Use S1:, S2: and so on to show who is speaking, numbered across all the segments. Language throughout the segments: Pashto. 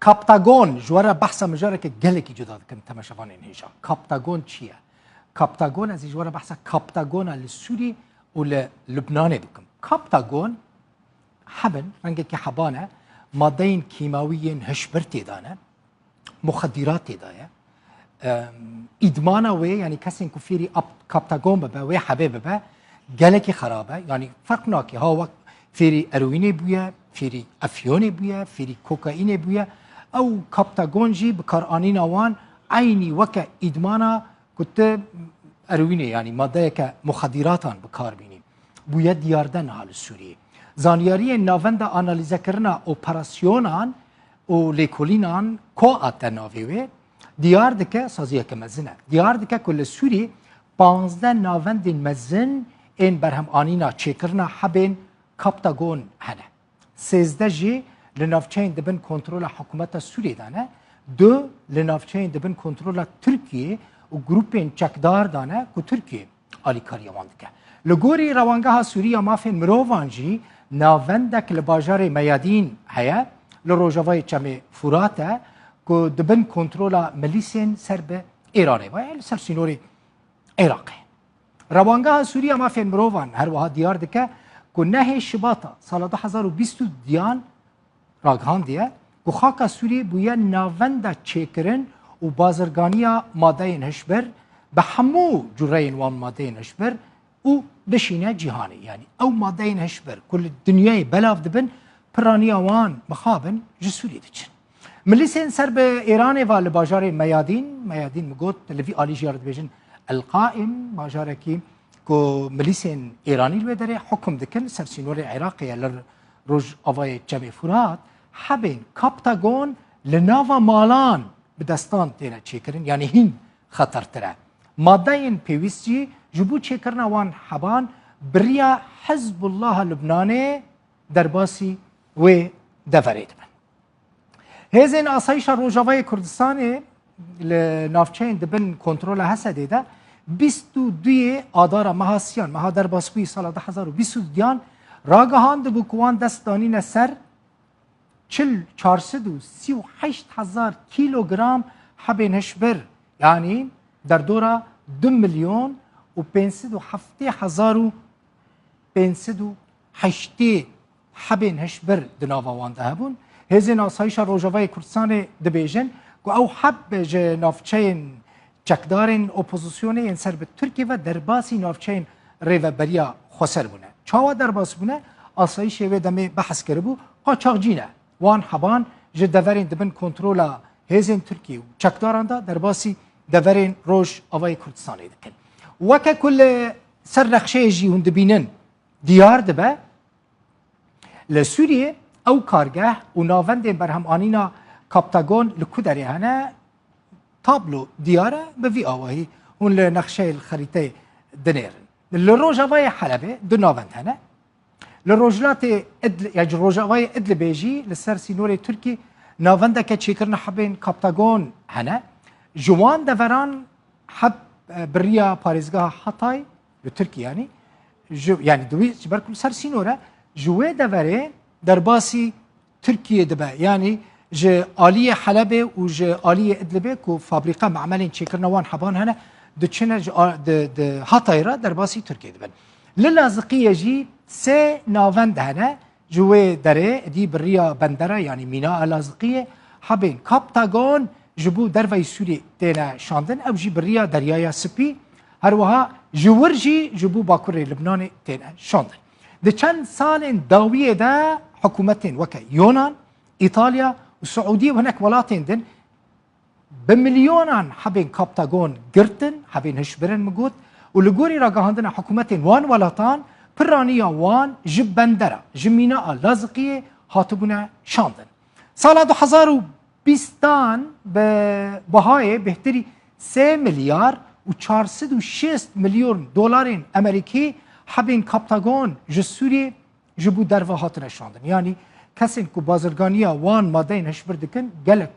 S1: کاپتاگون جواره بحث مجاره که گله کی جدا کن تماشاوان اینجا کاپتاگون چیه کاپتاگون از جواره بحث کاپتاگون لسوری و لبنان بکم کاپتاگون حبن رنگه که حبانه مادين كيماويين هشبرتي دانا مخدرات دايا ادمانا وي يعني كسين كفيري كابتاغون ببا وي حبيب ببا جالكي خرابه يعني فرقناكي هو فيري ارويني بويا فيري افيوني بويا فيري كوكاييني بويا او كابتاغون جي بكارانين اوان عيني وكا ادمانا كنت ارويني يعني ماده مخدراتان بكار بيني بويا دياردن حال سوري زانیاری ناوند آنالیزه کردن اپراسیونان و لیکولینان کو اتناویه دیار دکه سازیه که مزنه دیار دکه کل سوری 15 ناوند مزن این برهم آنینا چکرنا حبین کاپتاگون هنه 13 جی لنافچین دبن کنترل حکومت سوری دانه 2 لنافچین دبن کنترل ترکیه و گروپین چکدار دانه که ترکیه آلیکاری واندکه لگوری روانگاه سوریا مافین مروانجی ناوندک لباجار میادین هیا لروجاوای چمی فراته که دبن کنترل ملیسین سرب ایرانه و سر سینوری عراقی روانگاه سوریا مافین مروان هر وها دیار دکه که نه شباطا سال 2020 دیان راگهان دیه که خاک سوری بویا ناوند چکرن و بازرگانیا ماده هشبر به همو جرین وان ماده هشبر او بشینه جهانی یعنی او ماده هشبر کل دنیای بلاف دبن پرانی وان مخابن جسوری دچن ملیسین سر به ایران و لباجار میادین مگوت لوی آلی جارد بیجن القائم باجاره کی کو ملیسین ایرانی رو داره حکم دکن سر سینور عراقی لر روج آوای جمع فرات حبین کاپتاگون لناوا مالان به دستان تیره چی کرن یعنی هین خطر تره ماده این پیویستی جبو چه کرنا وان حبان بریا حزب الله لبناني درباسي و دفريد من هزين آسايش روجاوای کردستان لنافچین دبن کنترل حسده ده 22 آدار مهاسیان مها درباسوی سال 2022 راگهاند بو کوان دستانین سر 438,000 کیلوگرم حبین هشبر یعنی در دوره 2,507,508 حبین هشبر دناوا وانده هبون هزین آسایش روجاوای کردستان دبیجن که او حب جه نافچین چکدارین اپوزیسیون این سر به ترکیه و درباسی نافچین ریوبریا خسر بونه چاوا درباس بونه آسایش و دمه بحث کرده بو قاچاق جینه وان حبان جه دورین دبن کنترولا هزین ترکیه و چکداران دا درباسی دورین روش آوای کردستانی دکن وکه کل سر نقشه جی هند بینن دیار دبه لسوریه او کارگاه و ناوند برهم آنینا کاپتاگون لکودری هنه تابلو دیاره به وی آواهی اون لنقشه الخريطه دنيرن لروجاوای حلبه دو ناوند هنه لروجلات ادل يعني روجاوای ادل بيجي لسر سينور تركي ناونده که چیکرن حبین کاپتاگون هنه جوان دوران حب بریا پاريزگاه حتای لتركي يعني دوی بركل سر سينوره جوه دوره درباسي تركيا دبا يعني ج آلية حلبة وج آلية إدلبة كو فابريقة معملين شكرنا وان حبان هنا دتشنا د هاتايرا درباسي تركيا دبا للازقية جي سه ناوند هنا جوه دره دي بريا بندرة يعني ميناء لازقية حبين كابتاغون جبو دروي سوري تينا شاندن او جي بريا دريايا سبي هروها جورجي جبو باكوري لبناني تينا شاندن ده چند سال داوية ده حكومتين وكا يونان إيطاليا والسعودية وهناك ولاتين دن بمليونان حبين كابتاغون قرتن حبين هشبرن مقود ولقوري راقا عندنا حكومتين وان ولاتان برانيا وان جب بندرة جميناء لازقية هاتبونا شاندن سال 2020 بهاي بهتري 3 مليار و 406 مليون دولار أمريكي حبين كابتاغون جسوري جبو دروا هاتنا شاندن يعني کسین که بازرگانیا وان ماده هشبر دکن گلک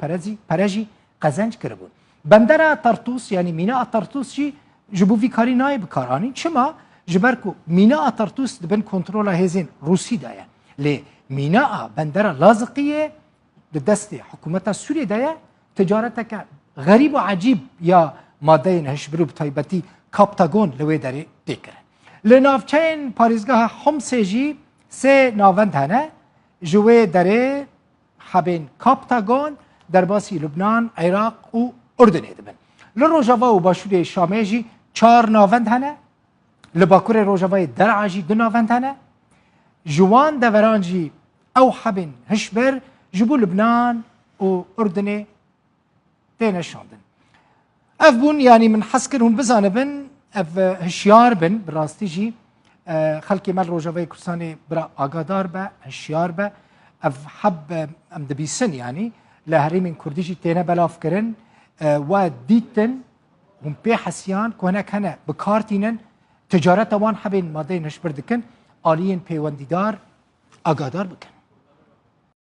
S1: پرجی قزنج کربون بندر طرطوس یعنی مینا طرطوس جی جبو وی کاری نای بکارانی چما جبر کو مینا طرطوس دبن کنترل هزین روسی دایا لی مینا بندر لازقیه دست حکومت سوریه ده تجارتك غریب و عجیب یا ماده نهشبرو بتایبتی کاپتاگون لوی داره دیکره لنافچین پاریزگاه حمص جی سه ناوند هنه جوی داره حبین کاپتاگون در باسی لبنان عراق و اردن دبن لروجاوا و باشور شامه جی 4 ناوند هنه لباکور روجاوای درعا جی 2 ناوند هنه جوان دوران جی او حبین هشبر جبو لبنان و اردن تینه شاندن اف بون يعني من حسكر هم بزانه بن اف هشيار بن براستی جی خلقی مال روجاوی کردستانی برا آگادار به هشیار به اف حب ام دبیسن يعني لهريم كردي جي تينا بلاف كرن و ديتن هم بي حسيان كونك هنا بكارتينن تجارت وان حبين مادين هش بردكن آليين بيوانديدار آگادار بكن